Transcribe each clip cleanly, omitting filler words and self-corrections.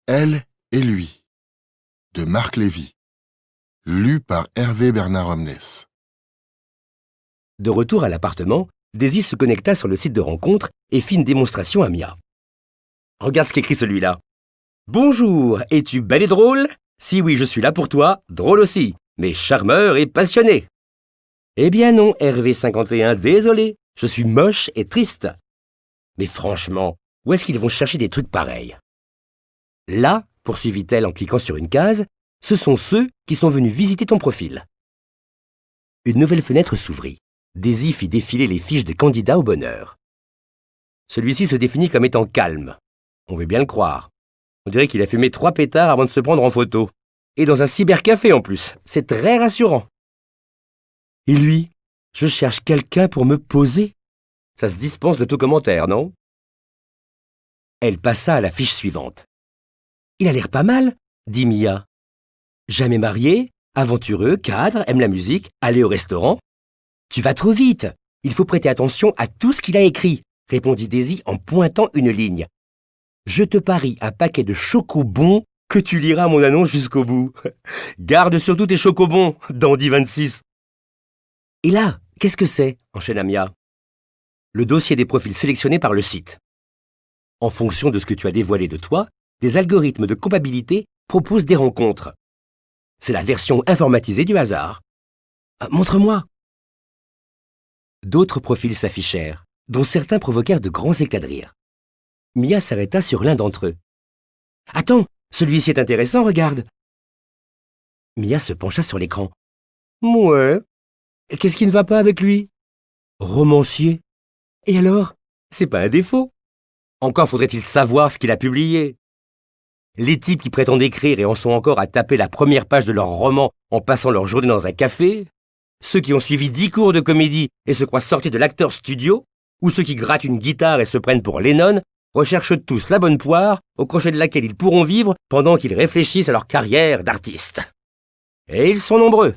Elle et lui, de Marc Lévy, lu par Hervé Bernard Omnès. De retour à l'appartement, Daisy se connecta sur le site de rencontre et fit une démonstration à Mia. Regarde ce qu'écrit celui-là. Bonjour, es-tu belle et drôle? Si oui, je suis là pour toi, drôle aussi, mais charmeur et passionné. Eh bien non, Hervé51, désolé, je suis moche et triste. Mais franchement, où est-ce qu'ils vont chercher des trucs pareils? Là, poursuivit-elle en cliquant sur une case, ce sont ceux qui sont venus visiter ton profil. Une nouvelle fenêtre s'ouvrit. Daisy fit défiler les fiches de candidats au bonheur. Celui-ci se définit comme étant calme. On veut bien le croire. On dirait qu'il a fumé 3 pétards avant de se prendre en photo. Et dans un cybercafé en plus. C'est très rassurant. Et lui, je cherche quelqu'un pour me poser. Ça se dispense de tout commentaire, non? Elle passa à la fiche suivante. Il a l'air pas mal, dit Mia. Jamais marié, aventureux, cadre, aime la musique, aller au restaurant. Tu vas trop vite. Il faut prêter attention à tout ce qu'il a écrit, répondit Daisy en pointant une ligne. Je te parie un paquet de chocobons que tu liras mon annonce jusqu'au bout. Garde surtout tes chocobons, Dandy 26. Et là, qu'est-ce que c'est? Enchaîna Mia. Le dossier des profils sélectionnés par le site. En fonction de ce que tu as dévoilé de toi, des algorithmes de compatibilité proposent des rencontres. C'est la version informatisée du hasard. Montre-moi. D'autres profils s'affichèrent, dont certains provoquèrent de grands éclats de rire. Mia s'arrêta sur l'un d'entre eux. « Attends, celui-ci est intéressant, regarde !» Mia se pencha sur l'écran. « Ouais. Qu'est-ce qui ne va pas avec lui ?»« Romancier. Et alors? C'est pas un défaut. Encore faudrait-il savoir ce qu'il a publié. Les types qui prétendent écrire et en sont encore à taper la première page de leur roman en passant leur journée dans un café, ceux qui ont suivi 10 cours de comédie et se croient sortis de l'acteur studio, ou ceux qui grattent une guitare et se prennent pour Lennon, recherchent tous la bonne poire au crochet de laquelle ils pourront vivre pendant qu'ils réfléchissent à leur carrière d'artiste. Et ils sont nombreux.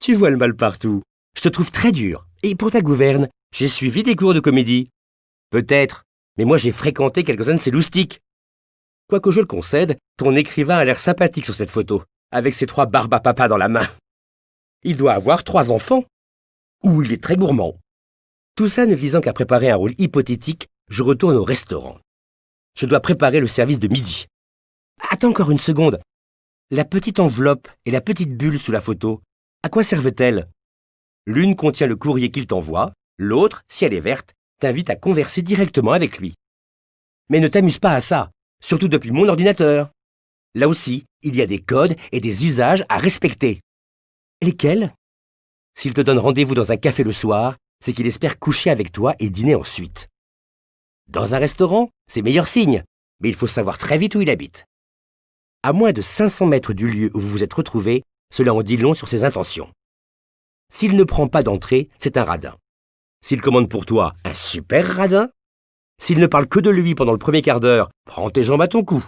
Tu vois le mal partout. Je te trouve très dur. Et pour ta gouverne, j'ai suivi des cours de comédie. Peut-être, mais moi j'ai fréquenté quelques-uns de ces loustiques. Quoique je le concède, ton écrivain a l'air sympathique sur cette photo, avec ses 3 barbes à papa dans la main. Il doit avoir 3 enfants. Ou il est très gourmand. Tout ça ne visant qu'à préparer un rôle hypothétique, je retourne au restaurant. Je dois préparer le service de midi. Attends encore une seconde. La petite enveloppe et la petite bulle sous la photo, à quoi servent-elles? L'une contient le courrier qu'il t'envoie, l'autre, si elle est verte, t'invite à converser directement avec lui. Mais ne t'amuse pas à ça, surtout depuis mon ordinateur. Là aussi, il y a des codes et des usages à respecter. Lesquels? S'il te donne rendez-vous dans un café le soir, c'est qu'il espère coucher avec toi et dîner ensuite. Dans un restaurant, c'est meilleur signe, mais il faut savoir très vite où il habite. À moins de 500 mètres du lieu où vous vous êtes retrouvés, cela en dit long sur ses intentions. S'il ne prend pas d'entrée, c'est un radin. S'il commande pour toi, un super radin. S'il ne parle que de lui pendant le premier quart d'heure, prends tes jambes à ton cou.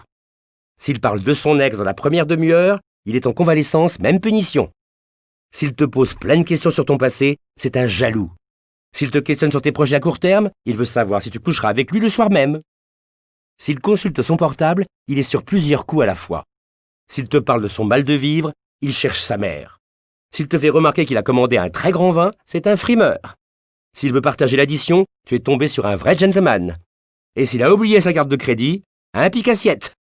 S'il parle de son ex dans la première demi-heure, il est en convalescence, même punition. S'il te pose plein de questions sur ton passé, c'est un jaloux. S'il te questionne sur tes projets à court terme, il veut savoir si tu coucheras avec lui le soir même. S'il consulte son portable, il est sur plusieurs coups à la fois. S'il te parle de son mal de vivre, il cherche sa mère. S'il te fait remarquer qu'il a commandé un très grand vin, c'est un frimeur. S'il veut partager l'addition, tu es tombé sur un vrai gentleman. Et s'il a oublié sa carte de crédit, un pique-assiette.